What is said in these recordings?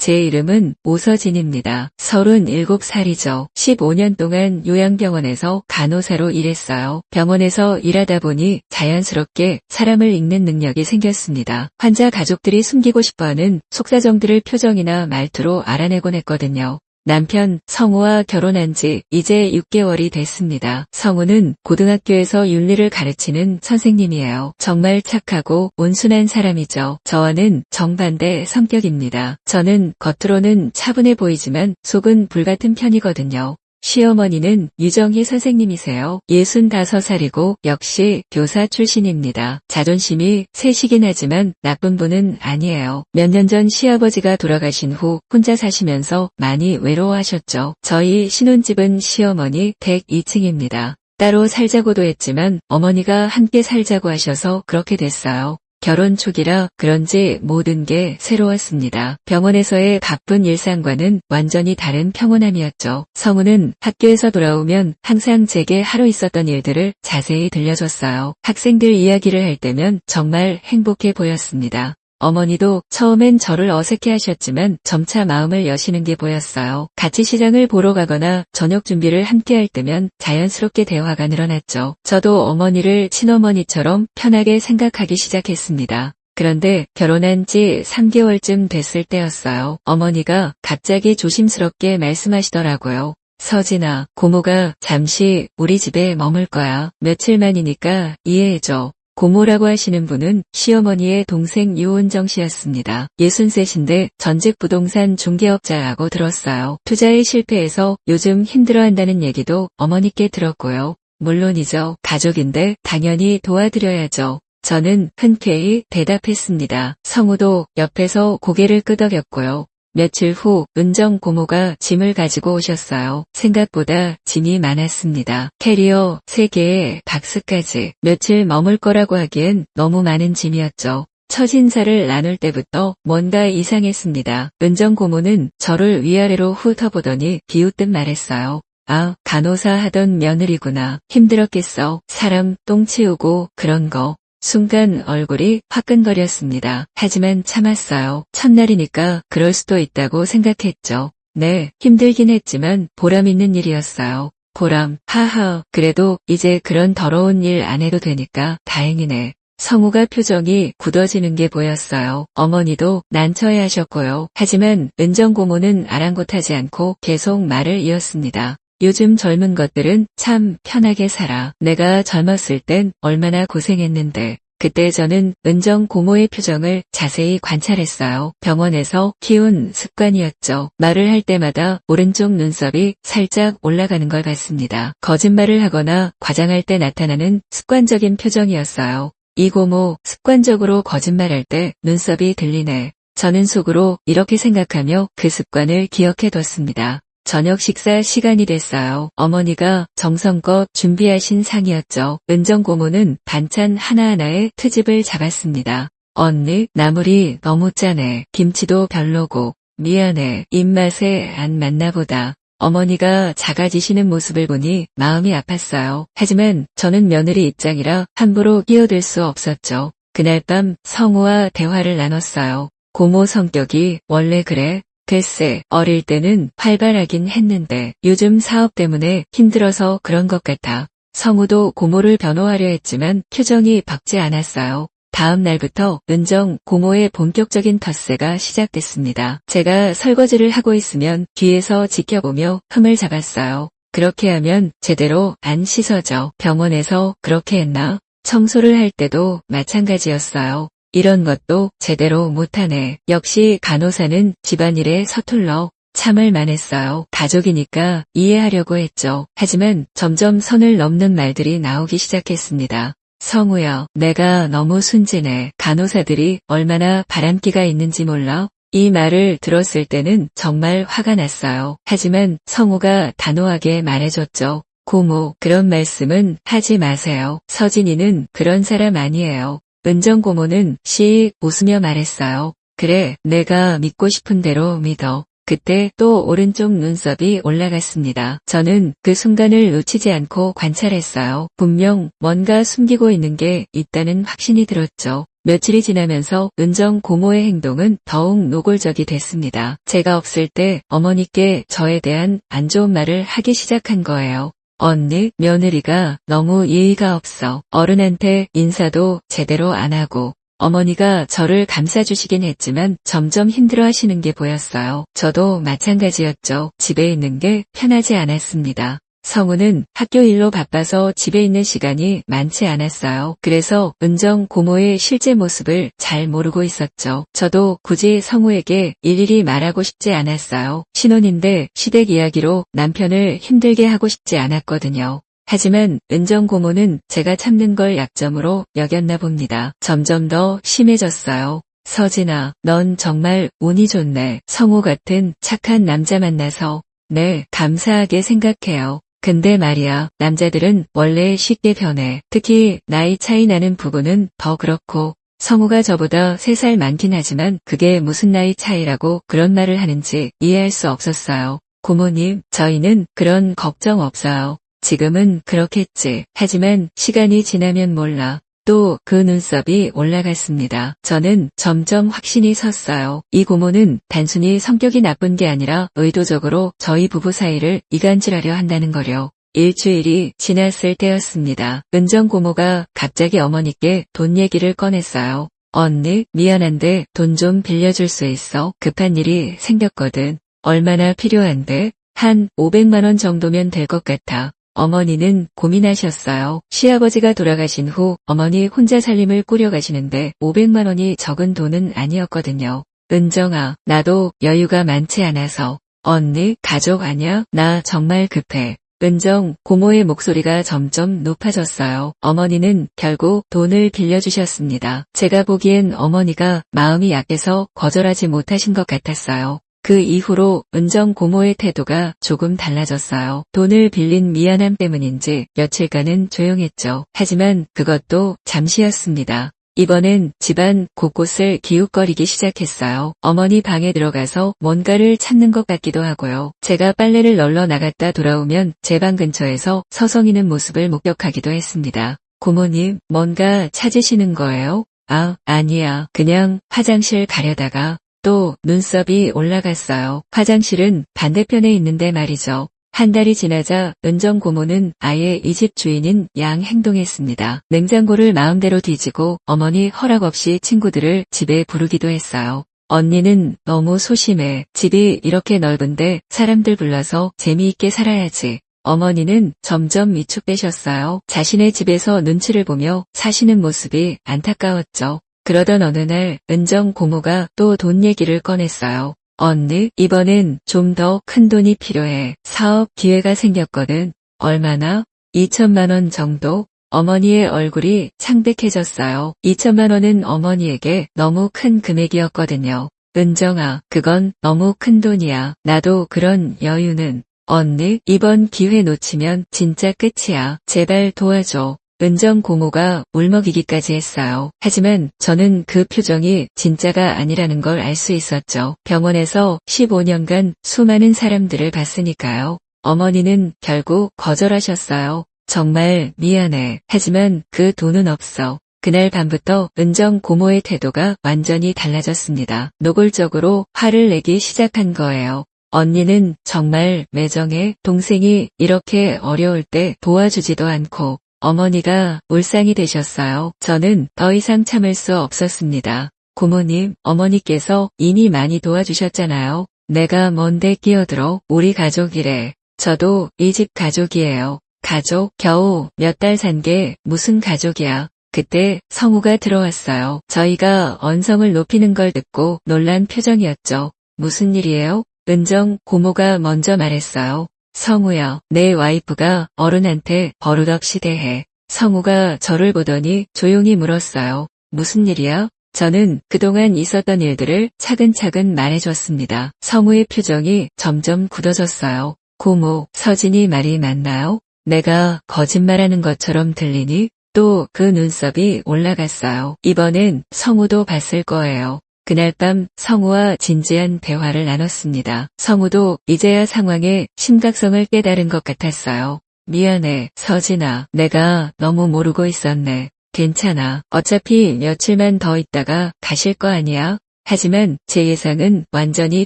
제 이름은 오서진입니다. 37살이죠. 15년 동안 요양병원에서 간호사로 일했어요. 병원에서 일하다 보니 자연스럽게 사람을 읽는 능력이 생겼습니다. 환자 가족들이 숨기고 싶어하는 속사정들을 표정이나 말투로 알아내곤 했거든요. 남편 성우와 결혼한 지 이제 6개월이 됐습니다. 성우는 고등학교에서 윤리를 가르치는 선생님이에요. 정말 착하고 온순한 사람이죠. 저와는 정반대 성격입니다. 저는 겉으로는 차분해 보이지만 속은 불같은 편이거든요. 시어머니는 유정희 선생님이세요. 65살이고 역시 교사 출신입니다. 자존심이 세시긴 하지만 나쁜 분은 아니에요. 몇 년 전 시아버지가 돌아가신 후 혼자 사시면서 많이 외로워하셨죠. 저희 신혼집은 시어머니 댁 2층입니다. 따로 살자고도 했지만 어머니가 함께 살자고 하셔서 그렇게 됐어요. 결혼 초기라 그런지 모든 게 새로웠습니다. 병원에서의 바쁜 일상과는 완전히 다른 평온함이었죠. 성우는 학교에서 돌아오면 항상 제게 하루 있었던 일들을 자세히 들려줬어요. 학생들 이야기를 할 때면 정말 행복해 보였습니다. 어머니도 처음엔 저를 어색해하셨지만 점차 마음을 여시는 게 보였어요. 같이 시장을 보러 가거나 저녁 준비를 함께 할 때면 자연스럽게 대화가 늘어났죠. 저도 어머니를 친어머니처럼 편하게 생각하기 시작했습니다. 그런데 결혼한 지 3개월쯤 됐을 때였어요. 어머니가 갑자기 조심스럽게 말씀하시더라고요. 서진아, 고모가 잠시 우리 집에 머물 거야. 며칠만이니까 이해해줘. 고모라고 하시는 분은 시어머니의 동생 유은정 씨였습니다. 63인데 전직 부동산 중개업자라고 들었어요. 투자에 실패해서 요즘 힘들어한다는 얘기도 어머니께 들었고요. 물론이죠. 가족인데 당연히 도와드려야죠. 저는 흔쾌히 대답했습니다. 성우도 옆에서 고개를 끄덕였고요. 며칠 후 은정 고모가 짐을 가지고 오셨어요. 생각보다 짐이 많았습니다. 캐리어 3개에 박스까지. 며칠 머물 거라고 하기엔 너무 많은 짐이었죠. 첫 인사를 나눌 때부터 뭔가 이상했습니다. 은정 고모는 저를 위아래로 훑어보더니 비웃듯 말했어요. 아, 간호사 하던 며느리구나. 힘들었겠어. 사람 똥 치우고 그런 거. 순간 얼굴이 화끈거렸습니다. 하지만 참았어요. 첫날이니까 그럴 수도 있다고 생각했죠. 네, 힘들긴 했지만 보람 있는 일이었어요. 보람, 하하, 그래도 이제 그런 더러운 일 안 해도 되니까 다행이네. 성우가 표정이 굳어지는 게 보였어요. 어머니도 난처해하셨고요. 하지만 은정 고모는 아랑곳하지 않고 계속 말을 이었습니다. 요즘 젊은 것들은 참 편하게 살아. 내가 젊었을 땐 얼마나 고생했는데. 그때 저는 은정 고모의 표정을 자세히 관찰했어요. 병원에서 키운 습관이었죠. 말을 할 때마다 오른쪽 눈썹이 살짝 올라가는 걸 봤습니다. 거짓말을 하거나 과장할 때 나타나는 습관적인 표정이었어요. 이 고모 습관적으로 거짓말할 때 눈썹이 들리네. 저는 속으로 이렇게 생각하며 그 습관을 기억해뒀습니다. 저녁 식사 시간이 됐어요. 어머니가 정성껏 준비하신 상이었죠. 은정 고모는 반찬 하나하나에 트집을 잡았습니다. 언니, 나물이 너무 짜네. 김치도 별로고. 미안해. 입맛에 안 맞나 보다. 어머니가 작아지시는 모습을 보니 마음이 아팠어요. 하지만 저는 며느리 입장이라 함부로 끼어들 수 없었죠. 그날 밤 성우와 대화를 나눴어요. 고모 성격이 원래 그래? 글쎄, 어릴 때는 활발하긴 했는데 요즘 사업 때문에 힘들어서 그런 것 같아. 성우도 고모를 변호하려 했지만 표정이 밝지 않았어요. 다음 날부터 은정 고모의 본격적인 텃세가 시작됐습니다. 제가 설거지를 하고 있으면 뒤에서 지켜보며 흠을 잡았어요. 그렇게 하면 제대로 안 씻어져. 병원에서 그렇게 했나? 청소를 할 때도 마찬가지였어요. 이런 것도 제대로 못하네. 역시 간호사는 집안일에 서툴러 참을 만했어요. 가족이니까 이해하려고 했죠. 하지만 점점 선을 넘는 말들이 나오기 시작했습니다. 성우야, 내가 너무 순진해. 간호사들이 얼마나 바람기가 있는지 몰라? 이 말을 들었을 때는 정말 화가 났어요. 하지만 성우가 단호하게 말해줬죠. 고모, 그런 말씀은 하지 마세요. 서진이는 그런 사람 아니에요. 은정 고모는 씩 웃으며 말했어요. 그래, 내가 믿고 싶은 대로 믿어. 그때 또 오른쪽 눈썹이 올라갔습니다. 저는 그 순간을 놓치지 않고 관찰했어요. 분명 뭔가 숨기고 있는 게 있다는 확신이 들었죠. 며칠이 지나면서 은정 고모의 행동은 더욱 노골적이 됐습니다. 제가 없을 때 어머니께 저에 대한 안 좋은 말을 하기 시작한 거예요. 언니, 며느리가 너무 예의가 없어. 어른한테 인사도 제대로 안 하고. 어머니가 저를 감싸주시긴 했지만 점점 힘들어하시는 게 보였어요. 저도 마찬가지였죠. 집에 있는 게 편하지 않았습니다. 성우는 학교 일로 바빠서 집에 있는 시간이 많지 않았어요. 그래서 은정 고모의 실제 모습을 잘 모르고 있었죠. 저도 굳이 성우에게 일일이 말하고 싶지 않았어요. 신혼인데 시댁 이야기로 남편을 힘들게 하고 싶지 않았거든요. 하지만 은정 고모는 제가 참는 걸 약점으로 여겼나 봅니다. 점점 더 심해졌어요. 서진아, 넌 정말 운이 좋네. 성우 같은 착한 남자 만나서. 네, 감사하게 생각해요. 근데 말이야, 남자들은 원래 쉽게 변해. 특히 나이 차이 나는 부부는 더 그렇고. 성우가 저보다 3살 많긴 하지만 그게 무슨 나이 차이라고 그런 말을 하는지 이해할 수 없었어요. 고모님, 저희는 그런 걱정 없어요. 지금은 그렇겠지. 하지만 시간이 지나면 몰라. 또 그 눈썹이 올라갔습니다. 저는 점점 확신이 섰어요. 이 고모는 단순히 성격이 나쁜 게 아니라 의도적으로 저희 부부 사이를 이간질하려 한다는 거려. 일주일이 지났을 때였습니다. 은정 고모가 갑자기 어머니께 돈 얘기를 꺼냈어요. 언니, 미안한데 돈 좀 빌려줄 수 있어? 급한 일이 생겼거든. 얼마나 필요한데? 한 500만 원 정도면 될 것 같아. 어머니는 고민하셨어요. 시아버지가 돌아가신 후 어머니 혼자 살림을 꾸려가시는데 500만 원이 적은 돈은 아니었거든요. 은정아, 나도 여유가 많지 않아서. 언니, 가족 아냐? 나 정말 급해. 은정 고모의 목소리가 점점 높아졌어요. 어머니는 결국 돈을 빌려주셨습니다. 제가 보기엔 어머니가 마음이 약해서 거절하지 못하신 것 같았어요. 그 이후로 은정 고모의 태도가 조금 달라졌어요. 돈을 빌린 미안함 때문인지 며칠간은 조용했죠. 하지만 그것도 잠시였습니다. 이번엔 집안 곳곳을 기웃거리기 시작했어요. 어머니 방에 들어가서 뭔가를 찾는 것 같기도 하고요. 제가 빨래를 널러 나갔다 돌아오면 제 방 근처에서 서성이는 모습을 목격하기도 했습니다. 고모님, 뭔가 찾으시는 거예요? 아, 아니야. 그냥 화장실 가려다가. 또 눈썹이 올라갔어요. 화장실은 반대편에 있는데 말이죠. 한 달이 지나자 은정 고모는 아예 이 집 주인인 양 행동했습니다. 냉장고를 마음대로 뒤지고 어머니 허락 없이 친구들을 집에 부르기도 했어요. 언니는 너무 소심해. 집이 이렇게 넓은데 사람들 불러서 재미있게 살아야지. 어머니는 점점 위축되셨어요. 자신의 집에서 눈치를 보며 사시는 모습이 안타까웠죠. 그러던 어느 날 은정 고모가 또 돈 얘기를 꺼냈어요. 언니, 이번엔 좀 더 큰 돈이 필요해. 사업 기회가 생겼거든. 얼마나? 2천만 원 정도? 어머니의 얼굴이 창백해졌어요. 2천만 원은 어머니에게 너무 큰 금액이었거든요. 은정아, 그건 너무 큰 돈이야. 나도 그런 여유는. 언니, 이번 기회 놓치면 진짜 끝이야. 제발 도와줘. 은정 고모가 울먹이기까지 했어요. 하지만 저는 그 표정이 진짜가 아니라는 걸 알 수 있었죠. 병원에서 15년간 수많은 사람들을 봤으니까요. 어머니는 결국 거절하셨어요. 정말 미안해. 하지만 그 돈은 없어. 그날 밤부터 은정 고모의 태도가 완전히 달라졌습니다. 노골적으로 화를 내기 시작한 거예요. 언니는 정말 매정해. 동생이 이렇게 어려울 때 도와주지도 않고. 어머니가 울상이 되셨어요. 저는 더 이상 참을 수 없었습니다. 고모님, 어머니께서 이미 많이 도와주셨잖아요. 내가 뭔데 끼어들어. 우리 가족이래. 저도 이 집 가족이에요. 가족? 겨우 몇 달 산 게 무슨 가족이야. 그때 성우가 들어왔어요. 저희가 언성을 높이는 걸 듣고 놀란 표정이었죠. 무슨 일이에요? 은정 고모가 먼저 말했어요. 성우야, 내 와이프가 어른한테 버릇없이 대해. 성우가 저를 보더니 조용히 물었어요. 무슨 일이야? 저는 그동안 있었던 일들을 차근차근 말해줬습니다. 성우의 표정이 점점 굳어졌어요. 고모, 서진이 말이 맞나요? 내가 거짓말하는 것처럼 들리니? 또 그 눈썹이 올라갔어요. 이번엔 성우도 봤을 거예요. 그날 밤 성우와 진지한 대화를 나눴습니다. 성우도 이제야 상황의 심각성을 깨달은 것 같았어요. 미안해, 서진아. 내가 너무 모르고 있었네. 괜찮아. 어차피 며칠만 더 있다가 가실 거 아니야? 하지만 제 예상은 완전히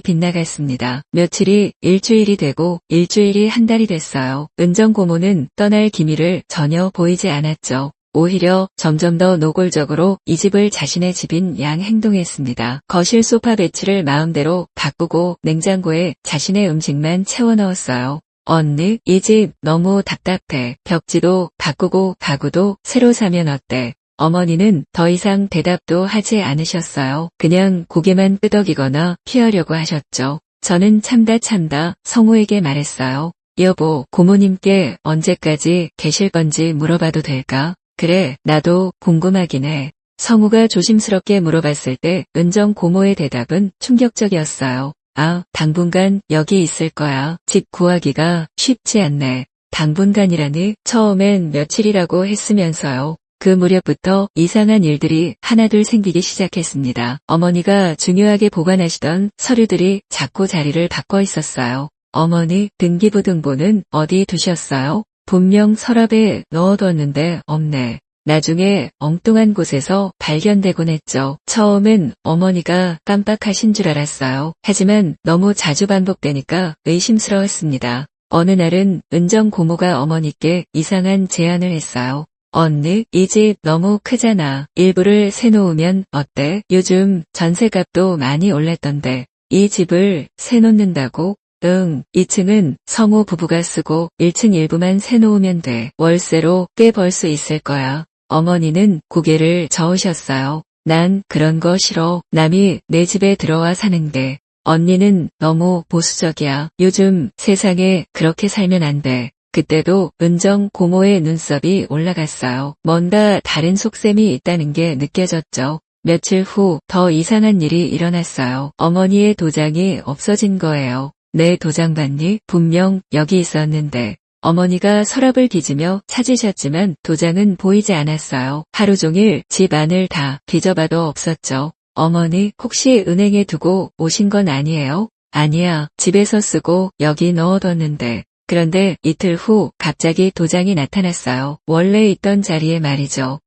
빗나갔습니다. 며칠이 일주일이 되고 일주일이 한 달이 됐어요. 은정 고모는 떠날 기미를 전혀 보이지 않았죠. 오히려 점점 더 노골적으로 이 집을 자신의 집인 양 행동했습니다. 거실 소파 배치를 마음대로 바꾸고 냉장고에 자신의 음식만 채워 넣었어요. 언니, 이 집 너무 답답해. 벽지도 바꾸고 가구도 새로 사면 어때? 어머니는 더 이상 대답도 하지 않으셨어요. 그냥 고개만 끄덕이거나 피하려고 하셨죠. 저는 참다 성우에게 말했어요. 여보, 고모님께 언제까지 계실 건지 물어봐도 될까? 그래, 나도 궁금하긴 해. 성우가 조심스럽게 물어봤을 때 은정 고모의 대답은 충격적이었어요. 아, 당분간 여기 있을 거야. 집 구하기가 쉽지 않네. 당분간이라니? 처음엔 며칠이라고 했으면서요. 그 무렵부터 이상한 일들이 하나둘 생기기 시작했습니다. 어머니가 중요하게 보관하시던 서류들이 자꾸 자리를 바꿔 있었어요. 어머니, 등기부등본은 어디 두셨어요? 분명 서랍에 넣어뒀는데 없네. 나중에 엉뚱한 곳에서 발견되곤 했죠. 처음엔 어머니가 깜빡하신 줄 알았어요. 하지만 너무 자주 반복되니까 의심스러웠습니다. 어느 날은 은정 고모가 어머니께 이상한 제안을 했어요. 언니, 이 집 너무 크잖아. 일부를 세놓으면 어때? 요즘 전세값도 많이 올랐던데. 이 집을 세놓는다고? 응, 2층은 성우 부부가 쓰고 1층 일부만 세놓으면 돼. 월세로 꽤 벌 수 있을 거야. 어머니는 고개를 저으셨어요. 난 그런 거 싫어. 남이 내 집에 들어와 사는데. 언니는 너무 보수적이야. 요즘 세상에 그렇게 살면 안 돼. 그때도 은정 고모의 눈썹이 올라갔어요. 뭔가 다른 속셈이 있다는 게 느껴졌죠. 며칠 후 더 이상한 일이 일어났어요. 어머니의 도장이 없어진 거예요. 내 도장 봤니? 분명 여기 있었는데. 어머니가 서랍을 뒤지며 찾으셨지만 도장은 보이지 않았어요. 하루 종일 집 안을 다 뒤져봐도 없었죠. 어머니, 혹시 은행에 두고 오신 건 아니에요? 아니야, 집에서 쓰고 여기 넣어뒀는데. 그런데 이틀 후 갑자기 도장이 나타났어요. 원래 있던 자리에 말이죠.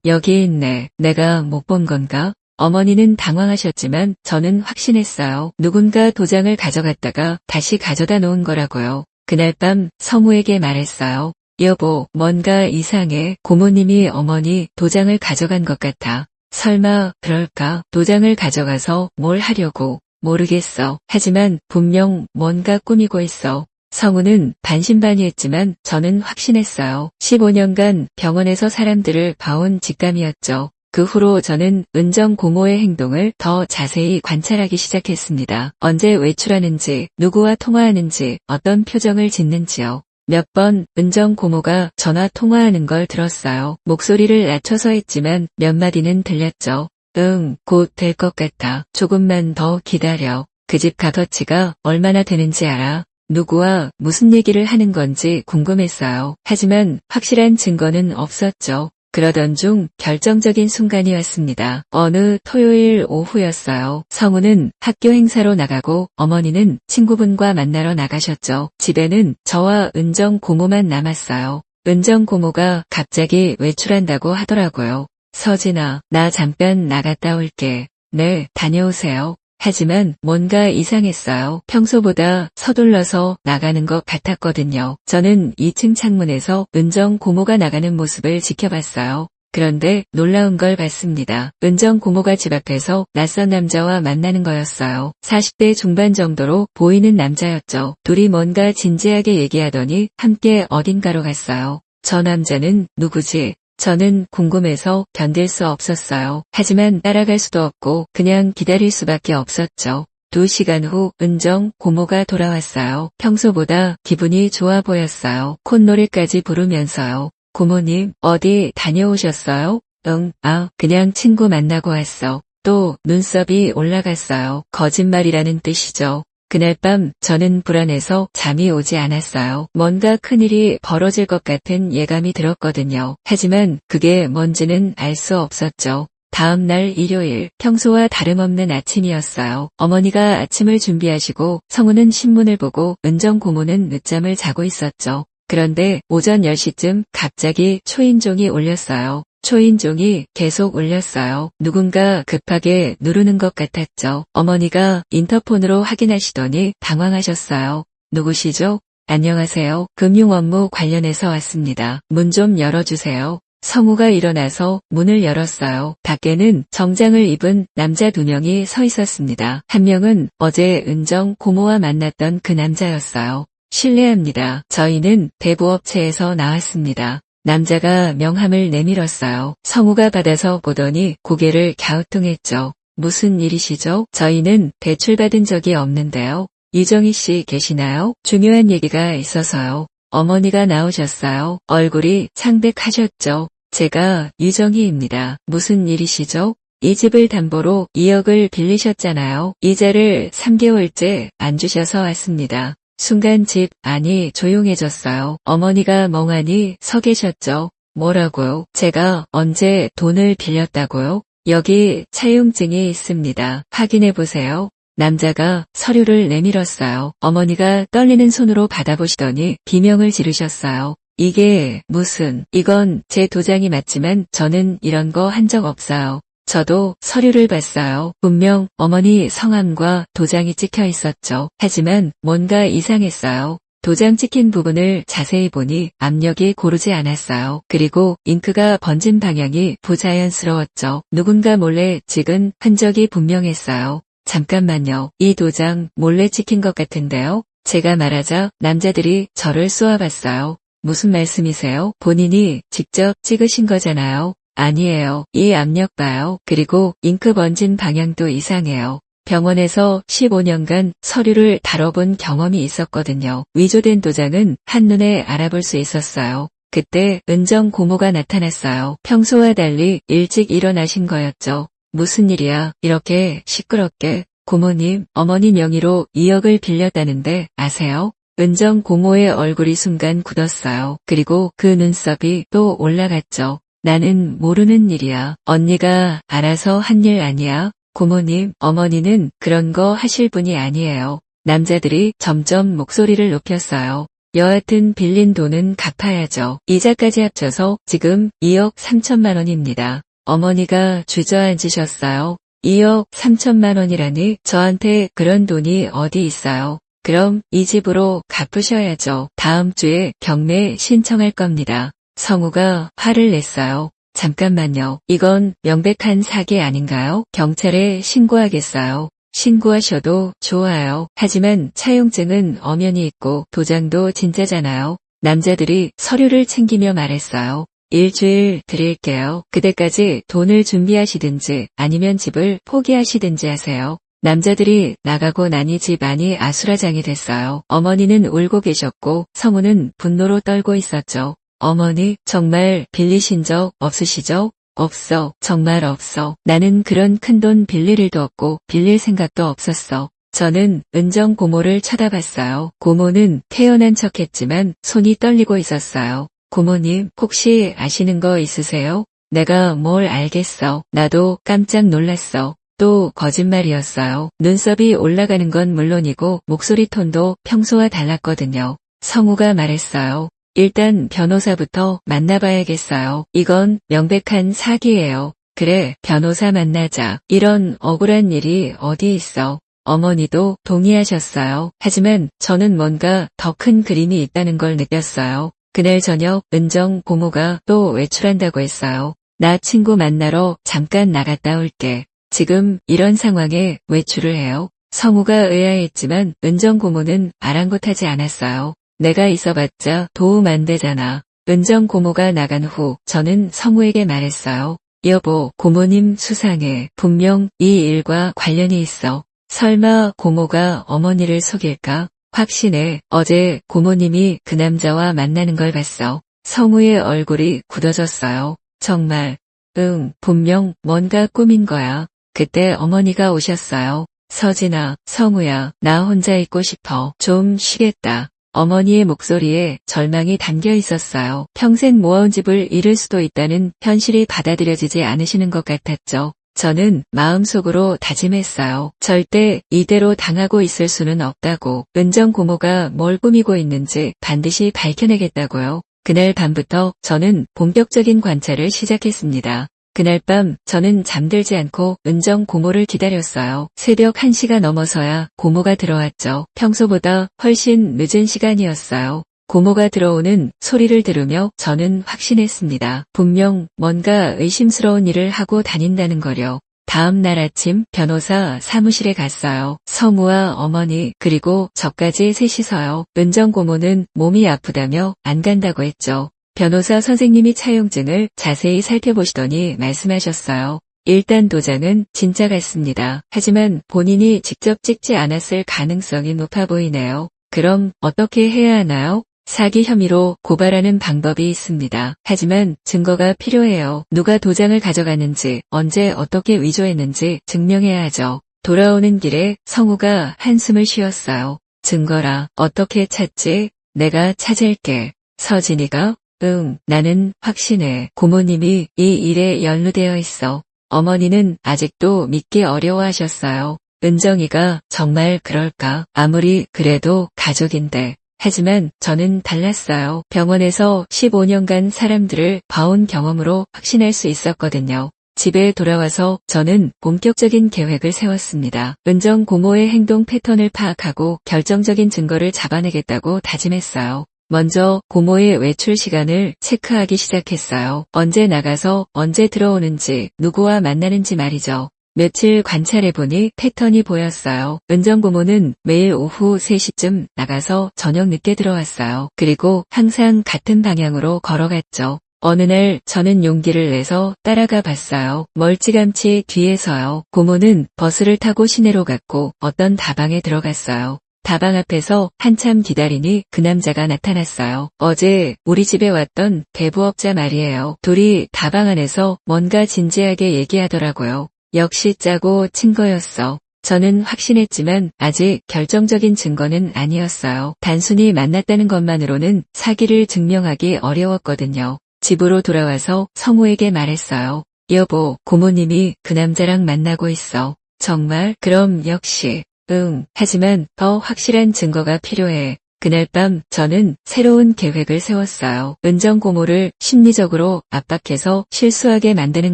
여기 있네. 내가 못 본 건가? 어머니는 당황하셨지만 저는 확신했어요. 누군가 도장을 가져갔다가 다시 가져다 놓은 거라고요. 그날 밤 성우에게 말했어요. 여보, 뭔가 이상해. 고모님이 어머니 도장을 가져간 것 같아. 설마 그럴까? 도장을 가져가서 뭘 하려고? 모르겠어. 하지만 분명 뭔가 꾸미고 있어. 성우는 반신반의했지만 저는 확신했어요. 15년간 병원에서 사람들을 봐온 직감이었죠. 그 후로 저는 은정 고모의 행동을 더 자세히 관찰하기 시작했습니다. 언제 외출하는지, 누구와 통화하는지, 어떤 표정을 짓는지요. 몇 번 은정 고모가 전화 통화하는 걸 들었어요. 목소리를 낮춰서 했지만 몇 마디는 들렸죠. 응, 곧 될 것 같아. 조금만 더 기다려. 그 집 값어치가 얼마나 되는지 알아? 누구와 무슨 얘기를 하는 건지 궁금했어요. 하지만 확실한 증거는 없었죠. 그러던 중 결정적인 순간이 왔습니다. 어느 토요일 오후였어요. 성우는 학교 행사로 나가고 어머니는 친구분과 만나러 나가셨죠. 집에는 저와 은정 고모만 남았어요. 은정 고모가 갑자기 외출한다고 하더라고요. 서진아, 나 잠깐 나갔다 올게. 네, 다녀오세요. 하지만 뭔가 이상했어요. 평소보다 서둘러서 나가는 것 같았거든요. 저는 2층 창문에서 은정 고모가 나가는 모습을 지켜봤어요. 그런데 놀라운 걸 봤습니다. 은정 고모가 집 앞에서 낯선 남자와 만나는 거였어요. 40대 중반 정도로 보이는 남자였죠. 둘이 뭔가 진지하게 얘기하더니 함께 어딘가로 갔어요. 저 남자는 누구지? 저는 궁금해서 견딜 수 없었어요. 하지만 따라갈 수도 없고 그냥 기다릴 수밖에 없었죠. 2시간 후 은정 고모가 돌아왔어요. 평소보다 기분이 좋아 보였어요. 콧노래까지 부르면서요. 고모님, 어디 다녀오셨어요? 응, 그냥 친구 만나고 왔어. 또 눈썹이 올라갔어요. 거짓말이라는 뜻이죠. 그날 밤 저는 불안해서 잠이 오지 않았어요. 뭔가 큰일이 벌어질 것 같은 예감이 들었거든요. 하지만 그게 뭔지는 알 수 없었죠. 다음 날 일요일, 평소와 다름없는 아침이었어요. 어머니가 아침을 준비하시고 성우는 신문을 보고 은정 고모는 늦잠을 자고 있었죠. 그런데 오전 10시쯤 갑자기 초인종이 울렸어요. 초인종이 계속 울렸어요. 누군가 급하게 누르는 것 같았죠. 어머니가 인터폰으로 확인하시더니 당황하셨어요. 누구시죠? 안녕하세요. 금융 업무 관련해서 왔습니다. 문 좀 열어주세요. 성우가 일어나서 문을 열었어요. 밖에는 정장을 입은 남자 2명이 서 있었습니다. 한 명은 어제 은정 고모와 만났던 그 남자였어요. 실례합니다. 저희는 대부업체에서 나왔습니다. 남자가 명함을 내밀었어요. 성우가 받아서 보더니 고개를 갸우뚱했죠. 무슨 일이시죠? 저희는 대출받은 적이 없는데요. 유정희 씨 계시나요? 중요한 얘기가 있어서요. 어머니가 나오셨어요. 얼굴이 창백하셨죠. 제가 유정희입니다. 무슨 일이시죠? 이 집을 담보로 2억을 빌리셨잖아요. 이자를 3개월째 안 주셔서 왔습니다. 순간 집 안이 조용해졌어요. 어머니가 멍하니 서 계셨죠. 뭐라고요? 제가 언제 돈을 빌렸다고요? 여기 차용증이 있습니다. 확인해보세요. 남자가 서류를 내밀었어요. 어머니가 떨리는 손으로 받아보시더니 비명을 지르셨어요. 이게 무슨, 이건 제 도장이 맞지만 저는 이런 거 한 적 없어요. 저도 서류를 봤어요. 분명 어머니 성함과 도장이 찍혀 있었죠. 하지만 뭔가 이상했어요. 도장 찍힌 부분을 자세히 보니 압력이 고르지 않았어요. 그리고 잉크가 번진 방향이 부자연스러웠죠. 누군가 몰래 찍은 흔적이 분명했어요. 잠깐만요. 이 도장 몰래 찍힌 것 같은데요. 제가 말하자 남자들이 저를 쏘아봤어요. 무슨 말씀이세요? 본인이 직접 찍으신 거잖아요. 아니에요. 이 압력 봐요. 그리고 잉크 번진 방향도 이상해요. 병원에서 15년간 서류를 다뤄본 경험이 있었거든요. 위조된 도장은 한눈에 알아볼 수 있었어요. 그때 은정 고모가 나타났어요. 평소와 달리 일찍 일어나신 거였죠. 무슨 일이야? 이렇게 시끄럽게. 고모님, 어머니 명의로 2억을 빌렸다는데 아세요? 은정 고모의 얼굴이 순간 굳었어요. 그리고 그 눈썹이 또 올라갔죠. 나는 모르는 일이야. 언니가 알아서 한 일 아니야. 고모님, 어머니는 그런 거 하실 분이 아니에요. 남자들이 점점 목소리를 높였어요. 여하튼 빌린 돈은 갚아야죠. 이자까지 합쳐서 지금 2억 3천만 원입니다. 어머니가 주저앉으셨어요. 2억 3천만 원이라니 저한테 그런 돈이 어디 있어요. 그럼 이 집으로 갚으셔야죠. 다음 주에 경매 신청할 겁니다. 성우가 화를 냈어요. 잠깐만요. 이건 명백한 사기 아닌가요? 경찰에 신고하겠어요. 신고하셔도 좋아요. 하지만 차용증은 엄연히 있고 도장도 진짜잖아요. 남자들이 서류를 챙기며 말했어요. 일주일 드릴게요. 그때까지 돈을 준비하시든지 아니면 집을 포기하시든지 하세요. 남자들이 나가고 나니 집 안이 아수라장이 됐어요. 어머니는 울고 계셨고 성우는 분노로 떨고 있었죠. 어머니, 정말 빌리신 적 없으시죠? 없어. 정말 없어. 나는 그런 큰돈 빌릴 일도 없고 빌릴 생각도 없었어. 저는 은정 고모를 쳐다봤어요. 고모는 태연한 척했지만 손이 떨리고 있었어요. 고모님, 혹시 아시는 거 있으세요? 내가 뭘 알겠어. 나도 깜짝 놀랐어. 또 거짓말이었어요. 눈썹이 올라가는 건 물론이고 목소리 톤도 평소와 달랐거든요. 성우가 말했어요. 일단 변호사부터 만나봐야겠어요. 이건 명백한 사기예요. 그래, 변호사 만나자. 이런 억울한 일이 어디 있어. 어머니도 동의하셨어요. 하지만 저는 뭔가 더 큰 그림이 있다는 걸 느꼈어요. 그날 저녁 은정 고모가 또 외출한다고 했어요. 나 친구 만나러 잠깐 나갔다 올게. 지금 이런 상황에 외출을 해요. 성우가 의아했지만 은정 고모는 아랑곳하지 않았어요. 내가 있어봤자 도움 안 되잖아. 은정 고모가 나간 후 저는 성우에게 말했어요. 여보, 고모님 수상해. 분명 이 일과 관련이 있어. 설마 고모가 어머니를 속일까? 확신해. 어제 고모님이 그 남자와 만나는 걸 봤어. 성우의 얼굴이 굳어졌어요. 정말. 응, 분명 뭔가 꾸민 거야. 그때 어머니가 오셨어요. 서진아, 성우야, 나 혼자 있고 싶어. 좀 쉬겠다. 어머니의 목소리에 절망이 담겨 있었어요. 평생 모아온 집을 잃을 수도 있다는 현실이 받아들여지지 않으시는 것 같았죠. 저는 마음속으로 다짐했어요. 절대 이대로 당하고 있을 수는 없다고. 은정 고모가 뭘 꾸미고 있는지 반드시 밝혀내겠다고요. 그날 밤부터 저는 본격적인 관찰을 시작했습니다. 그날 밤 저는 잠들지 않고 은정 고모를 기다렸어요. 새벽 1시가 넘어서야 고모가 들어왔죠. 평소보다 훨씬 늦은 시간이었어요. 고모가 들어오는 소리를 들으며 저는 확신했습니다. 분명 뭔가 의심스러운 일을 하고 다닌다는 거려. 다음 날 아침 변호사 사무실에 갔어요. 성우와 어머니 그리고 저까지 셋이서요. 은정 고모는 몸이 아프다며 안 간다고 했죠. 변호사 선생님이 차용증을 자세히 살펴보시더니 말씀하셨어요. 일단 도장은 진짜 같습니다. 하지만 본인이 직접 찍지 않았을 가능성이 높아 보이네요. 그럼 어떻게 해야 하나요? 사기 혐의로 고발하는 방법이 있습니다. 하지만 증거가 필요해요. 누가 도장을 가져갔는지, 언제 어떻게 위조했는지 증명해야 하죠. 돌아오는 길에 성우가 한숨을 쉬었어요. 증거라. 어떻게 찾지? 내가 찾을게. 서진이가? 응, 나는 확신해. 고모님이 이 일에 연루되어 있어. 어머니는 아직도 믿기 어려워하셨어요. 은정이가 정말 그럴까? 아무리 그래도 가족인데. 하지만 저는 달랐어요. 병원에서 15년간 사람들을 봐온 경험으로 확신할 수 있었거든요. 집에 돌아와서 저는 본격적인 계획을 세웠습니다. 은정 고모의 행동 패턴을 파악하고 결정적인 증거를 잡아내겠다고 다짐했어요. 먼저 고모의 외출 시간을 체크하기 시작했어요. 언제 나가서 언제 들어오는지, 누구와 만나는지 말이죠. 며칠 관찰해보니 패턴이 보였어요. 은정 고모는 매일 오후 3시쯤 나가서 저녁 늦게 들어왔어요. 그리고 항상 같은 방향으로 걸어갔죠. 어느 날 저는 용기를 내서 따라가 봤어요. 멀찌감치 뒤에서요. 고모는 버스를 타고 시내로 갔고 어떤 다방에 들어갔어요. 다방 앞에서 한참 기다리니 그 남자가 나타났어요. 어제 우리 집에 왔던 대부업자 말이에요. 둘이 다방 안에서 뭔가 진지하게 얘기하더라고요. 역시 짜고 친 거였어. 저는 확신했지만 아직 결정적인 증거는 아니었어요. 단순히 만났다는 것만으로는 사기를 증명하기 어려웠거든요. 집으로 돌아와서 성우에게 말했어요. 여보, 고모님이 그 남자랑 만나고 있어. 정말? 그럼 역시. 응. 하지만 더 확실한 증거가 필요해. 그날 밤 저는 새로운 계획을 세웠어요. 은정 고모를 심리적으로 압박해서 실수하게 만드는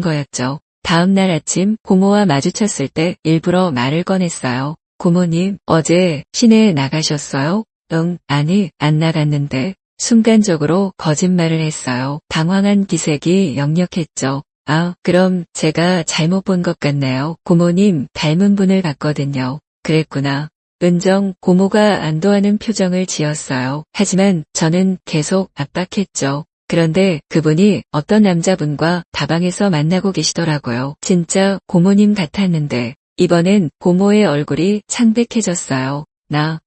거였죠. 다음 날 아침 고모와 마주쳤을 때 일부러 말을 꺼냈어요. 고모님, 어제 시내에 나가셨어요? 응, 아니, 안 나갔는데. 순간적으로 거짓말을 했어요. 당황한 기색이 역력했죠. 아, 그럼 제가 잘못 본 것 같네요. 고모님 닮은 분을 봤거든요. 그랬구나. 은정 고모가 안도하는 표정을 지었어요. 하지만 저는 계속 압박했죠. 그런데 그분이 어떤 남자분과 다방에서 만나고 계시더라고요. 진짜 고모님 같았는데 이번엔 고모의 얼굴이 창백해졌어요.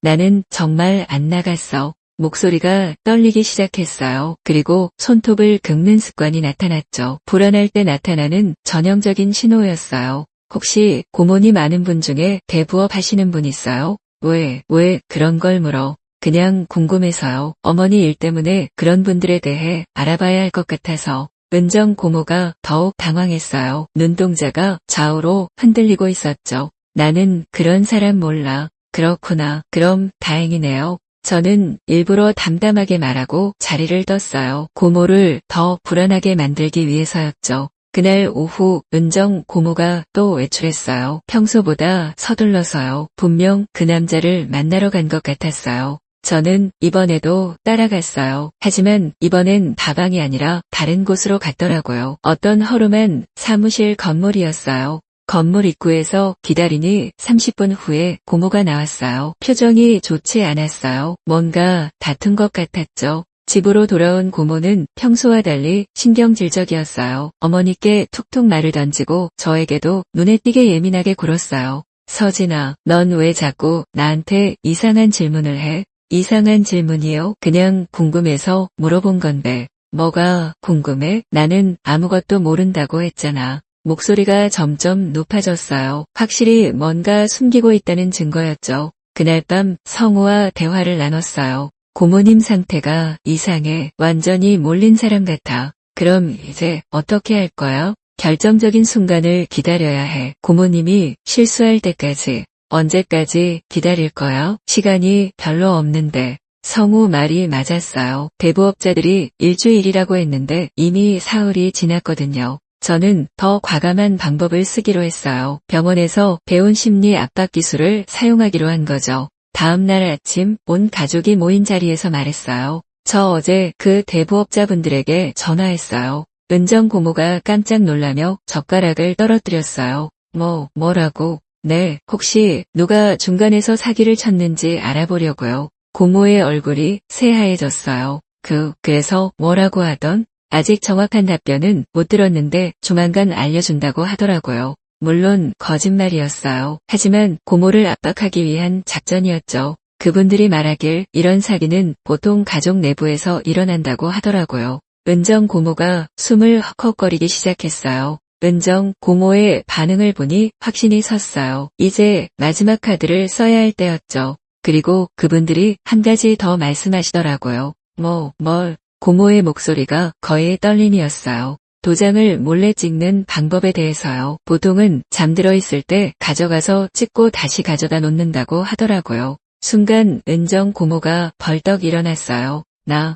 나는 정말 안 나갔어. 목소리가 떨리기 시작했어요. 그리고 손톱을 긁는 습관이 나타났죠. 불안할 때 나타나는 전형적인 신호였어요. 혹시 고모님 아는 분 중에 대부업 하시는 분 있어요? 왜 그런 걸 물어? 그냥 궁금해서요. 어머니 일 때문에 그런 분들에 대해 알아봐야 할 것 같아서. 은정 고모가 더욱 당황했어요. 눈동자가 좌우로 흔들리고 있었죠. 나는 그런 사람 몰라. 그렇구나. 그럼 다행이네요. 저는 일부러 담담하게 말하고 자리를 떴어요. 고모를 더 불안하게 만들기 위해서였죠. 그날 오후 은정 고모가 또 외출했어요. 평소보다 서둘러서요. 분명 그 남자를 만나러 간 것 같았어요. 저는 이번에도 따라갔어요. 하지만 이번엔 다방이 아니라 다른 곳으로 갔더라고요. 어떤 허름한 사무실 건물이었어요. 건물 입구에서 기다리니 30분 후에 고모가 나왔어요. 표정이 좋지 않았어요. 뭔가 다툰 것 같았죠. 집으로 돌아온 고모는 평소와 달리 신경질적이었어요. 어머니께 툭툭 말을 던지고 저에게도 눈에 띄게 예민하게 굴었어요. 서진아, 넌 왜 자꾸 나한테 이상한 질문을 해? 이상한 질문이요? 그냥 궁금해서 물어본 건데. 뭐가 궁금해? 나는 아무것도 모른다고 했잖아. 목소리가 점점 높아졌어요. 확실히 뭔가 숨기고 있다는 증거였죠. 그날 밤 성우와 대화를 나눴어요. 고모님 상태가 이상해. 완전히 몰린 사람 같아. 그럼 이제 어떻게 할 거야? 결정적인 순간을 기다려야 해. 고모님이 실수할 때까지. 언제까지 기다릴 거야? 시간이 별로 없는데. 성우 말이 맞았어요. 대부업자들이 일주일이라고 했는데 이미 사흘이 지났거든요. 저는 더 과감한 방법을 쓰기로 했어요. 병원에서 배운 심리 압박 기술을 사용하기로 한 거죠. 다음 날 아침 온 가족이 모인 자리에서 말했어요. 저 어제 그 대부업자분들에게 전화했어요. 은정 고모가 깜짝 놀라며 젓가락을 떨어뜨렸어요. 뭐라고? 네, 혹시 누가 중간에서 사기를 쳤는지 알아보려고요. 고모의 얼굴이 새하얘졌어요. 그래서 뭐라고 하던? 아직 정확한 답변은 못 들었는데 조만간 알려준다고 하더라고요. 물론 거짓말이었어요. 하지만 고모를 압박하기 위한 작전이었죠. 그분들이 말하길 이런 사기는 보통 가족 내부에서 일어난다고 하더라고요. 은정 고모가 숨을 헉헉거리기 시작했어요. 은정 고모의 반응을 보니 확신이 섰어요. 이제 마지막 카드를 써야 할 때였죠. 그리고 그분들이 한 가지 더 말씀하시더라고요. 고모의 목소리가 거의 떨림이었어요. 도장을 몰래 찍는 방법에 대해서요. 보통은 잠들어 있을 때 가져가서 찍고 다시 가져다 놓는다고 하더라고요. 순간 은정 고모가 벌떡 일어났어요.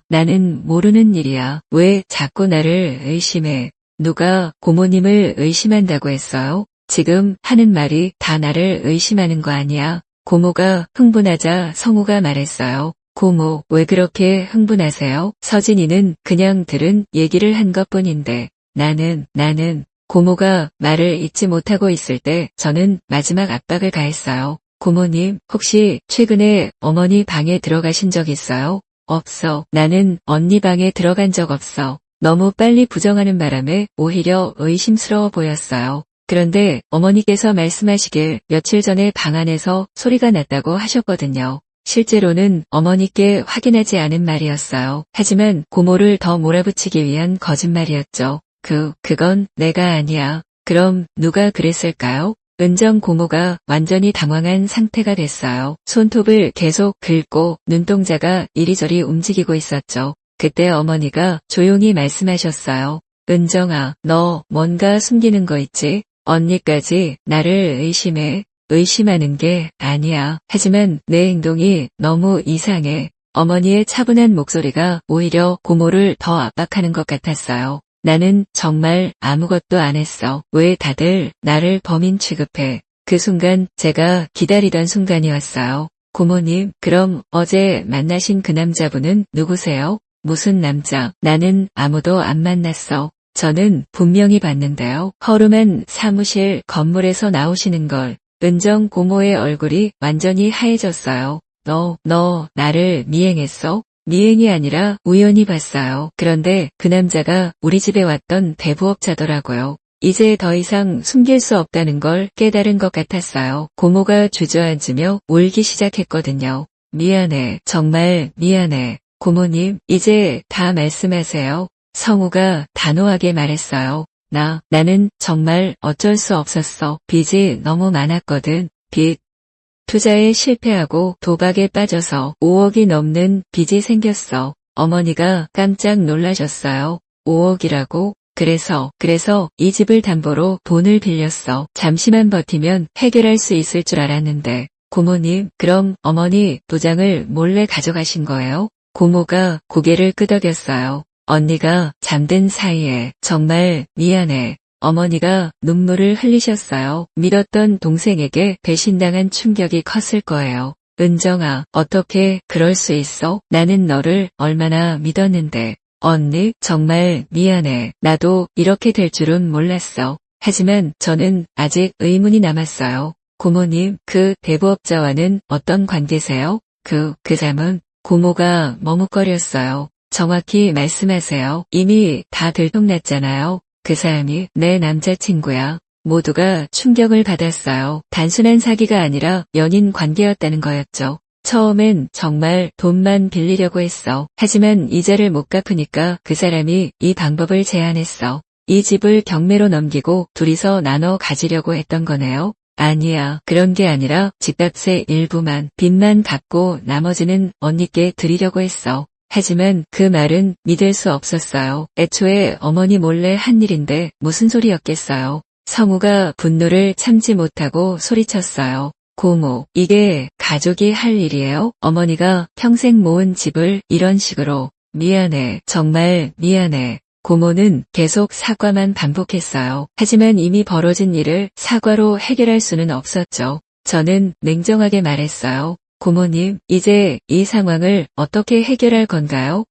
나는 모르는 일이야. 왜 자꾸 나를 의심해? 누가 고모님을 의심한다고 했어요? 지금 하는 말이 다 나를 의심하는 거 아니야? 고모가 흥분하자 성우가 말했어요. 고모, 왜 그렇게 흥분하세요? 서진이는 그냥 들은 얘기를 한 것뿐인데 나는 고모가 말을 잇지 못하고 있을 때 저는 마지막 압박을 가했어요. 고모님, 혹시 최근에 어머니 방에 들어가신 적 있어요? 없어. 나는 언니 방에 들어간 적 없어. 너무 빨리 부정하는 바람에 오히려 의심스러워 보였어요. 그런데 어머니께서 말씀하시길 며칠 전에 방 안에서 소리가 났다고 하셨거든요. 실제로는 어머니께 확인하지 않은 말이었어요. 하지만 고모를 더 몰아붙이기 위한 거짓말이었죠. 그건 내가 아니야. 그럼 누가 그랬을까요? 은정 고모가 완전히 당황한 상태가 됐어요. 손톱을 계속 긁고 눈동자가 이리저리 움직이고 있었죠. 그때 어머니가 조용히 말씀하셨어요. 은정아, 너 뭔가 숨기는 거 있지? 언니까지 나를 의심해. 의심하는 게 아니야. 하지만 내 행동이 너무 이상해. 어머니의 차분한 목소리가 오히려 고모를 더 압박하는 것 같았어요. 나는 정말 아무것도 안 했어. 왜 다들 나를 범인 취급해? 그 순간 제가 기다리던 순간이 왔어요. 고모님, 그럼 어제 만나신 그 남자분은 누구세요? 무슨 남자? 나는 아무도 안 만났어. 저는 분명히 봤는데요. 허름한 사무실 건물에서 나오시는 걸. 은정 고모의 얼굴이 완전히 하얘졌어요. 너 나를 미행했어? 미행이 아니라 우연히 봤어요. 그런데 그 남자가 우리 집에 왔던 대부업자더라고요. 이제 더 이상 숨길 수 없다는 걸 깨달은 것 같았어요. 고모가 주저앉으며 울기 시작했거든요. 미안해. 정말 미안해. 고모님, 이제 다 말씀하세요. 성우가 단호하게 말했어요. 나는 정말 어쩔 수 없었어. 빚이 너무 많았거든. 투자에 실패하고 도박에 빠져서 5억이 넘는 빚이 생겼어. 어머니가 깜짝 놀라셨어요. 5억이라고? 그래서 이 집을 담보로 돈을 빌렸어. 잠시만 버티면 해결할 수 있을 줄 알았는데. 고모님, 그럼 어머니 도장을 몰래 가져가신 거예요? 고모가 고개를 끄덕였어요. 언니가 잠든 사이에 정말 미안해. 어머니가 눈물을 흘리셨어요. 믿었던 동생에게 배신당한 충격이 컸을 거예요. 은정아, 어떻게 그럴 수 있어? 나는 너를 얼마나 믿었는데. 언니, 정말 미안해. 나도 이렇게 될 줄은 몰랐어. 하지만 저는 아직 의문이 남았어요. 고모님, 그 대부업자와는 어떤 관계세요? 그 사람은? 고모가 머뭇거렸어요. 정확히 말씀하세요. 이미 다 들통났잖아요. 그 사람이 내 남자친구야. 모두가 충격을 받았어요. 단순한 사기가 아니라 연인 관계였다는 거였죠. 처음엔 정말 돈만 빌리려고 했어. 하지만 이자를 못 갚으니까 그 사람이 이 방법을 제안했어. 이 집을 경매로 넘기고 둘이서 나눠 가지려고 했던 거네요. 아니야. 그런 게 아니라 집값의 일부만, 빚만 갚고 나머지는 언니께 드리려고 했어. 하지만 그 말은 믿을 수 없었어요. 애초에 어머니 몰래 한 일인데 무슨 소리였겠어요. 성우가 분노를 참지 못하고 소리쳤어요. 고모, 이게 가족이 할 일이에요? 어머니가 평생 모은 집을 이런 식으로. 미안해, 정말 미안해. 고모는 계속 사과만 반복했어요. 하지만 이미 벌어진 일을 사과로 해결할 수는 없었죠. 저는 냉정하게 말했어요. 고모님, 이제 이 상황을 어떻게 해결할 건가요?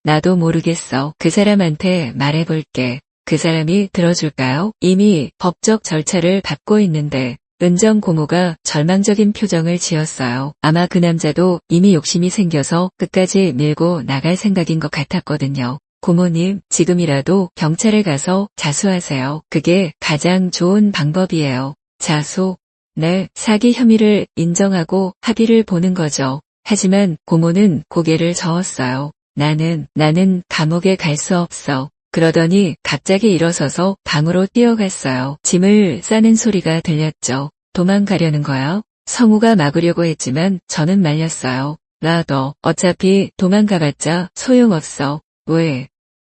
나도 모르겠어. 그 사람한테 말해볼게. 그 사람이 들어줄까요? 이미 법적 절차를 밟고 있는데. 은정 고모가 절망적인 표정을 지었어요. 아마 그 남자도 이미 욕심이 생겨서 끝까지 밀고 나갈 생각인 것 같았거든요. 고모님, 지금이라도 경찰에 가서 자수하세요. 그게 가장 좋은 방법이에요. 자수? 네, 사기 혐의를 인정하고 합의를 보는 거죠. 하지만 고모는 고개를 저었어요. 나는 감옥에 갈 수 없어. 그러더니 갑자기 일어서서 방으로 뛰어갔어요. 짐을 싸는 소리가 들렸죠. 도망가려는 거야? 성우가 막으려고 했지만 저는 말렸어요. 너 어차피 도망가봤자 소용없어. 왜?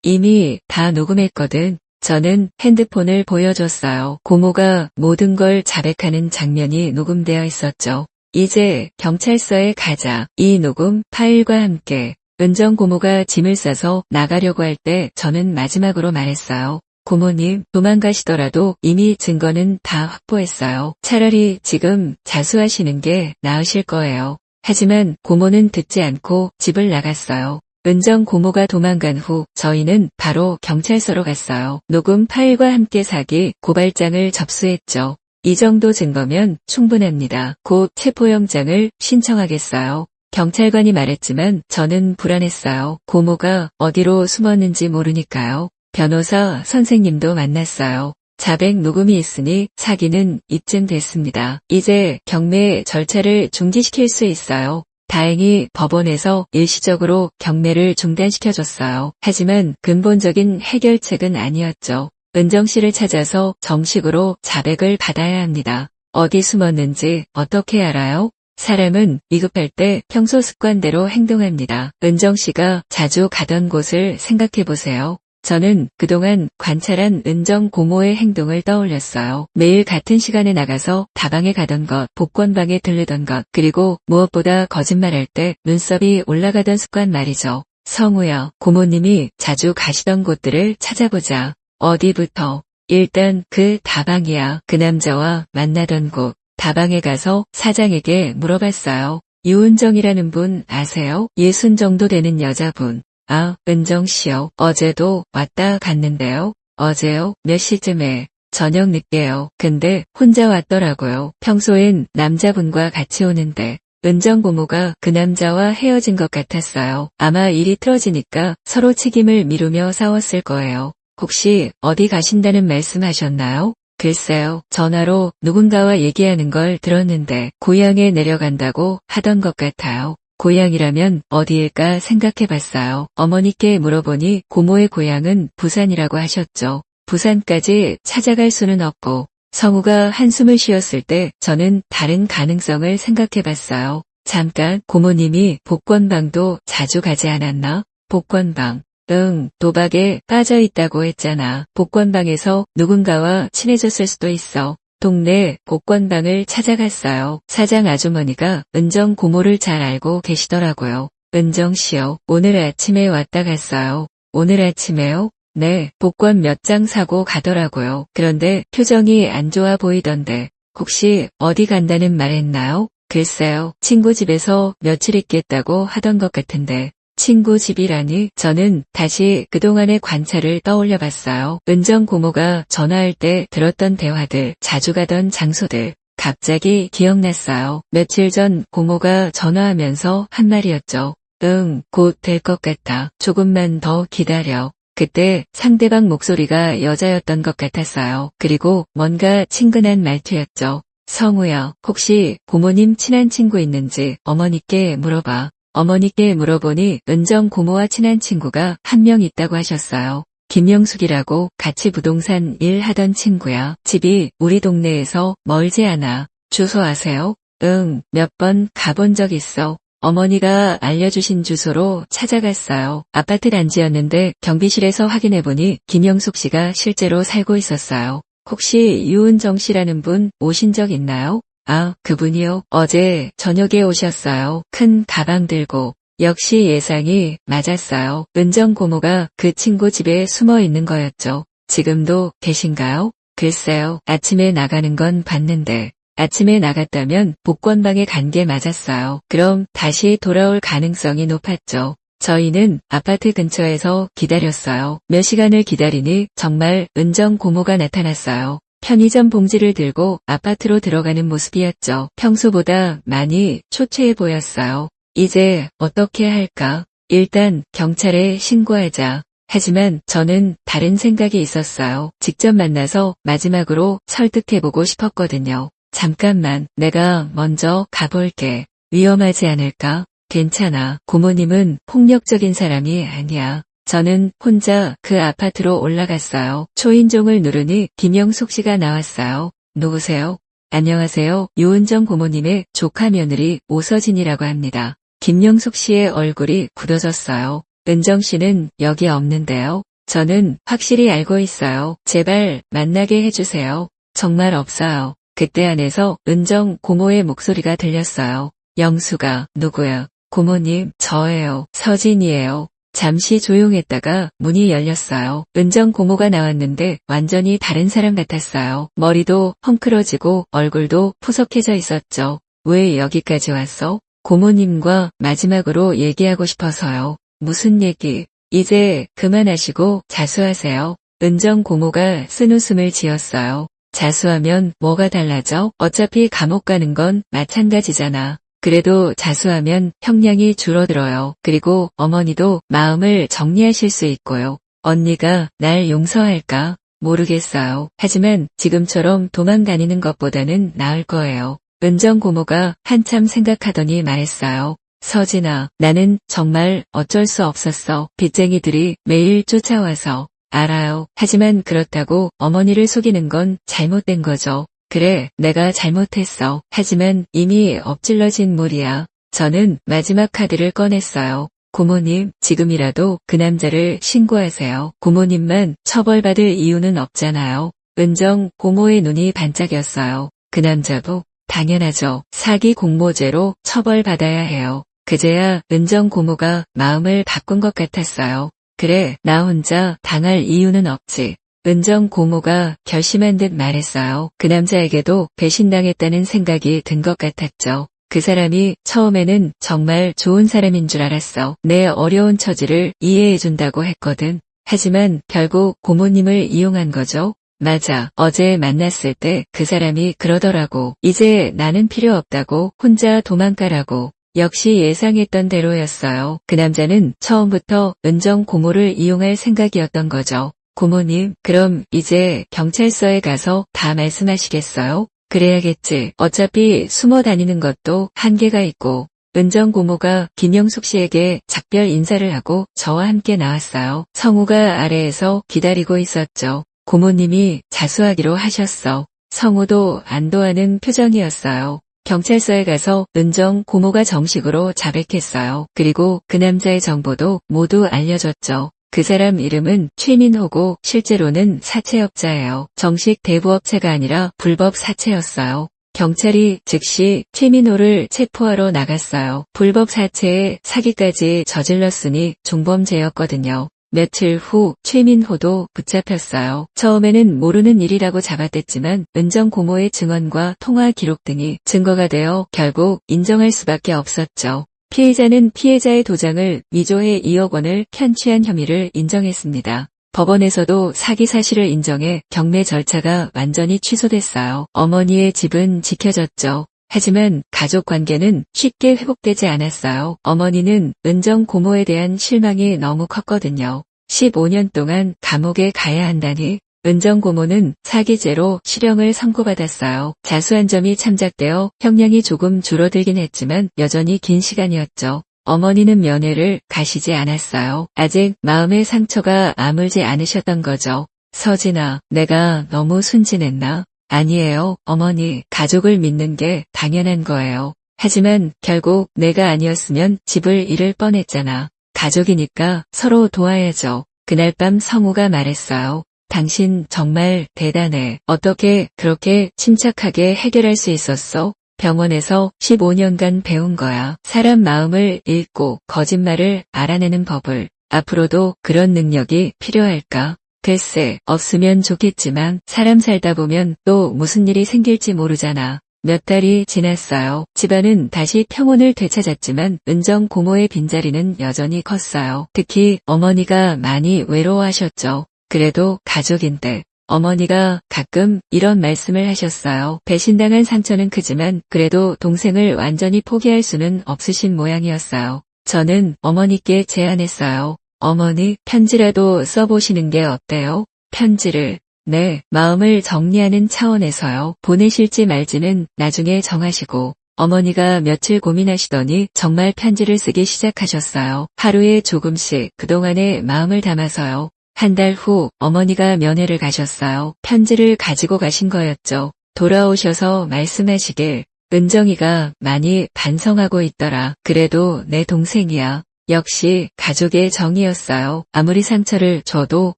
이미 다 녹음했거든. 저는 핸드폰을 보여줬어요. 고모가 모든 걸 자백하는 장면이 녹음되어 있었죠. 이제 경찰서에 가자. 이 녹음 파일과 함께. 은정 고모가 짐을 싸서 나가려고 할 때 저는 마지막으로 말했어요. 고모님, 도망가시더라도 이미 증거는 다 확보했어요. 차라리 지금 자수하시는 게 나으실 거예요. 하지만 고모는 듣지 않고 집을 나갔어요. 은정 고모가 도망간 후 저희는 바로 경찰서로 갔어요. 녹음 파일과 함께 사기 고발장을 접수했죠. 이 정도 증거면 충분합니다. 곧 체포영장을 신청하겠어요. 경찰관이 말했지만 저는 불안했어요. 고모가 어디로 숨었는지 모르니까요. 변호사 선생님도 만났어요. 자백 녹음이 있으니 사기는 입증됐습니다. 이제 경매 절차를 중지시킬 수 있어요. 다행히 법원에서 일시적으로 경매를 중단시켜줬어요. 하지만 근본적인 해결책은 아니었죠. 은정 씨를 찾아서 정식으로 자백을 받아야 합니다. 어디 숨었는지 어떻게 알아요? 사람은 위급할 때 평소 습관대로 행동합니다. 은정 씨가 자주 가던 곳을 생각해 보세요. 저는 그동안 관찰한 은정 고모의 행동을 떠올렸어요. 매일 같은 시간에 나가서 다방에 가던 것, 복권방에 들르던 것, 그리고 무엇보다 거짓말할 때 눈썹이 올라가던 습관 말이죠. 성우야, 고모님이 자주 가시던 곳들을 찾아보자. 어디부터? 일단 그 다방이야. 그 남자와 만나던 곳. 다방에 가서 사장에게 물어봤어요. 유은정이라는 분 아세요? 60 정도 되는 여자분. 아, 은정 씨요. 어제도 왔다 갔는데요. 어제요? 몇 시쯤에? 저녁 늦게요. 근데 혼자 왔더라고요. 평소엔 남자분과 같이 오는데. 은정 고모가 그 남자와 헤어진 것 같았어요. 아마 일이 틀어지니까 서로 책임을 미루며 싸웠을 거예요. 혹시 어디 가신다는 말씀하셨나요? 글쎄요. 전화로 누군가와 얘기하는 걸 들었는데 고향에 내려간다고 하던 것 같아요. 고향이라면 어디일까 생각해봤어요. 어머니께 물어보니 고모의 고향은 부산이라고 하셨죠. 부산까지 찾아갈 수는 없고. 성우가 한숨을 쉬었을 때 저는 다른 가능성을 생각해봤어요. 잠깐, 고모님이 복권방도 자주 가지 않았나? 복권방. 응, 도박에 빠져있다고 했잖아. 복권방에서 누군가와 친해졌을 수도 있어. 동네 복권방을 찾아갔어요. 사장 아주머니가 은정 고모를 잘 알고 계시더라고요. 은정 씨요. 오늘 아침에 왔다 갔어요. 오늘 아침에요? 네, 복권 몇 장 사고 가더라고요. 그런데 표정이 안 좋아 보이던데 혹시 어디 간다는 말 했나요? 글쎄요. 친구 집에서 며칠 있겠다고 하던 것 같은데. 친구 집이라니. 저는 다시 그동안의 관찰을 떠올려 봤어요. 은정 고모가 전화할 때 들었던 대화들, 자주 가던 장소들. 갑자기 기억났어요. 며칠 전 고모가 전화하면서 한 말이었죠. 응, 곧 될 것 같아. 조금만 더 기다려. 그때 상대방 목소리가 여자였던 것 같았어요. 그리고 뭔가 친근한 말투였죠. 성우야, 혹시 고모님 친한 친구 있는지 어머니께 물어봐. 어머니께 물어보니 은정 고모와 친한 친구가 한 명 있다고 하셨어요. 김영숙이라고 같이 부동산 일 하던 친구야. 집이 우리 동네에서 멀지 않아. 주소 아세요? 응, 몇 번 가본 적 있어. 어머니가 알려주신 주소로 찾아갔어요. 아파트 단지였는데 경비실에서 확인해보니 김영숙 씨가 실제로 살고 있었어요. 혹시 유은정 씨라는 분 오신 적 있나요? 아, 그분이요. 어제 저녁에 오셨어요. 큰 가방 들고. 역시 예상이 맞았어요. 은정 고모가 그 친구 집에 숨어 있는 거였죠. 지금도 계신가요? 글쎄요. 아침에 나가는 건 봤는데. 아침에 나갔다면 복권방에 간 게 맞았어요. 그럼 다시 돌아올 가능성이 높았죠. 저희는 아파트 근처에서 기다렸어요. 몇 시간을 기다리니 정말 은정 고모가 나타났어요. 편의점 봉지를 들고 아파트로 들어가는 모습이었죠. 평소보다 많이 초췌해 보였어요. 이제 어떻게 할까? 일단 경찰에 신고하자. 하지만 저는 다른 생각이 있었어요. 직접 만나서 마지막으로 설득해보고 싶었거든요. 잠깐만, 내가 먼저 가볼게. 위험하지 않을까? 괜찮아. 고모님은 폭력적인 사람이 아니야. 저는 혼자 그 아파트로 올라갔어요. 초인종을 누르니 김영숙 씨가 나왔어요. 누구세요? 안녕하세요. 유은정 고모님의 조카 며느리 오서진이라고 합니다. 김영숙 씨의 얼굴이 굳어졌어요. 은정 씨는 여기 없는데요. 저는 확실히 알고 있어요. 제발 만나게 해주세요. 정말 없어요. 그때 안에서 은정 고모의 목소리가 들렸어요. 영수가 누구야? 고모님, 저예요. 서진이에요. 잠시 조용했다가 문이 열렸어요. 은정 고모가 나왔는데 완전히 다른 사람 같았어요. 머리도 헝클어지고 얼굴도 푸석해져 있었죠. 왜 여기까지 왔어? 고모님과 마지막으로 얘기하고 싶어서요. 무슨 얘기? 이제 그만하시고 자수하세요. 은정 고모가 쓴웃음을 지었어요. 자수하면 뭐가 달라져? 어차피 감옥 가는 건 마찬가지잖아. 그래도 자수하면 형량이 줄어들어요. 그리고 어머니도 마음을 정리하실 수 있고요. 언니가 날 용서할까? 모르겠어요. 하지만 지금처럼 도망다니는 것보다는 나을 거예요. 은정 고모가 한참 생각하더니 말했어요. 서진아, 나는 정말 어쩔 수 없었어. 빚쟁이들이 매일 쫓아와서. 알아요. 하지만 그렇다고 어머니를 속이는 건 잘못된 거죠. 그래, 내가 잘못했어. 하지만 이미 엎질러진 물이야. 저는 마지막 카드를 꺼냈어요. 고모님, 지금이라도 그 남자를 신고하세요. 고모님만 처벌받을 이유는 없잖아요. 은정 고모의 눈이 반짝였어요. 그 남자도 당연하죠. 사기 공모죄로 처벌받아야 해요. 그제야 은정 고모가 마음을 바꾼 것 같았어요. 그래, 나 혼자 당할 이유는 없지. 은정 고모가 결심한 듯 말했어요. 그 남자에게도 배신당했다는 생각이 든 것 같았죠. 그 사람이 처음에는 정말 좋은 사람인 줄 알았어. 내 어려운 처지를 이해해준다고 했거든. 하지만 결국 고모님을 이용한 거죠. 맞아. 어제 만났을 때 그 사람이 그러더라고. 이제 나는 필요 없다고, 혼자 도망가라고. 역시 예상했던 대로였어요. 그 남자는 처음부터 은정 고모를 이용할 생각이었던 거죠. 고모님, 그럼 이제 경찰서에 가서 다 말씀하시겠어요? 그래야겠지. 어차피 숨어 다니는 것도 한계가 있고. 은정 고모가 김영숙 씨에게 작별 인사를 하고 저와 함께 나왔어요. 성우가 아래에서 기다리고 있었죠. 고모님이 자수하기로 하셨어. 성우도 안도하는 표정이었어요. 경찰서에 가서 은정 고모가 정식으로 자백했어요. 그리고 그 남자의 정보도 모두 알려줬죠. 그 사람 이름은 최민호고 실제로는 사채업자예요. 정식 대부업체가 아니라 불법 사채였어요. 경찰이 즉시 최민호를 체포하러 나갔어요. 불법 사채에 사기까지 저질렀으니 중범죄였거든요. 며칠 후 최민호도 붙잡혔어요. 처음에는 모르는 일이라고 잡아댔지만 은정 고모의 증언과 통화 기록 등이 증거가 되어 결국 인정할 수밖에 없었죠. 피해자는 피해자의 도장을 위조해 2억 원을 편취한 혐의를 인정했습니다. 법원에서도 사기 사실을 인정해 경매 절차가 완전히 취소됐어요. 어머니의 집은 지켜졌죠. 하지만 가족 관계는 쉽게 회복되지 않았어요. 어머니는 은정 고모에 대한 실망이 너무 컸거든요. 15년 동안 감옥에 가야 한다니. 은정 고모는 사기죄로 실형을 선고받았어요. 자수한 점이 참작되어 형량이 조금 줄어들긴 했지만 여전히 긴 시간이었죠. 어머니는 면회를 가시지 않았어요. 아직 마음의 상처가 아물지 않으셨던 거죠. 서진아, 내가 너무 순진했나? 아니에요, 어머니. 가족을 믿는 게 당연한 거예요. 하지만 결국 내가 아니었으면 집을 잃을 뻔했잖아. 가족이니까 서로 도와야죠. 그날 밤 성우가 말했어요. 당신 정말 대단해. 어떻게 그렇게 침착하게 해결할 수 있었어? 병원에서 15년간 배운 거야. 사람 마음을 읽고 거짓말을 알아내는 법을. 앞으로도 그런 능력이 필요할까? 글쎄, 없으면 좋겠지만 사람 살다 보면 또 무슨 일이 생길지 모르잖아. 몇 달이 지났어요. 집안은 다시 평온을 되찾았지만 은정 고모의 빈자리는 여전히 컸어요. 특히 어머니가 많이 외로워하셨죠. 그래도 가족인데. 어머니가 가끔 이런 말씀을 하셨어요. 배신당한 상처는 크지만 그래도 동생을 완전히 포기할 수는 없으신 모양이었어요. 저는 어머니께 제안했어요. 어머니, 편지라도 써보시는 게 어때요? 편지를. 네, 마음을 정리하는 차원에서요. 보내실지 말지는 나중에 정하시고. 어머니가 며칠 고민하시더니 정말 편지를 쓰기 시작하셨어요. 하루에 조금씩 그동안의 마음을 담아서요. 한 달 후 어머니가 면회를 가셨어요. 편지를 가지고 가신 거였죠. 돌아오셔서 말씀하시길, 은정이가 많이 반성하고 있더라. 그래도 내 동생이야. 역시 가족의 정이었어요. 아무리 상처를 줘도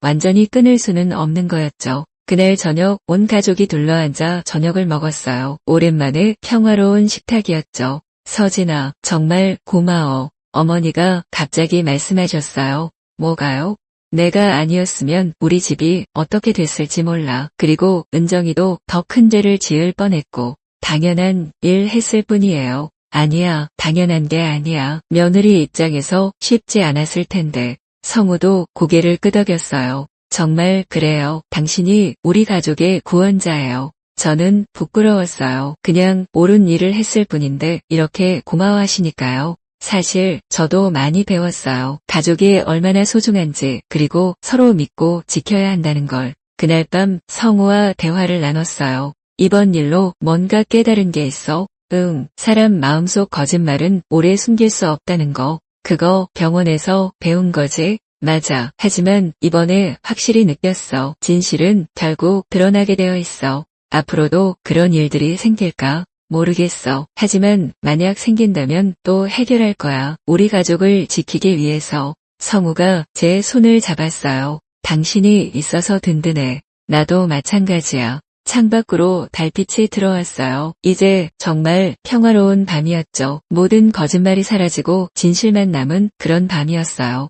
완전히 끊을 수는 없는 거였죠. 그날 저녁 온 가족이 둘러앉아 저녁을 먹었어요. 오랜만에 평화로운 식탁이었죠. 서진아, 정말 고마워. 어머니가 갑자기 말씀하셨어요. 뭐가요? 내가 아니었으면 우리 집이 어떻게 됐을지 몰라. 그리고 은정이도 더 큰 죄를 지을 뻔했고 당연한 일 했을 뿐이에요. 아니야, 당연한 게 아니야. 며느리 입장에서 쉽지 않았을 텐데. 성우도 고개를 끄덕였어요. 정말 그래요. 당신이 우리 가족의 구원자예요. 저는 부끄러웠어요. 그냥 옳은 일을 했을 뿐인데 이렇게 고마워하시니까요. 사실 저도 많이 배웠어요. 가족이 얼마나 소중한지, 그리고 서로 믿고 지켜야 한다는 걸. 그날 밤 성우와 대화를 나눴어요. 이번 일로 뭔가 깨달은 게 있어? 사람 마음속 거짓말은 오래 숨길 수 없다는 거. 그거 병원에서 배운 거지? 맞아. 하지만 이번에 확실히 느꼈어. 진실은 결국 드러나게 되어 있어. 앞으로도 그런 일들이 생길까? 모르겠어. 하지만 만약 생긴다면 또 해결할 거야. 우리 가족을 지키기 위해서. 성우가 제 손을 잡았어요. 당신이 있어서 든든해. 나도 마찬가지야. 창밖으로 달빛이 들어왔어요. 이제 정말 평화로운 밤이었죠. 모든 거짓말이 사라지고 진실만 남은 그런 밤이었어요.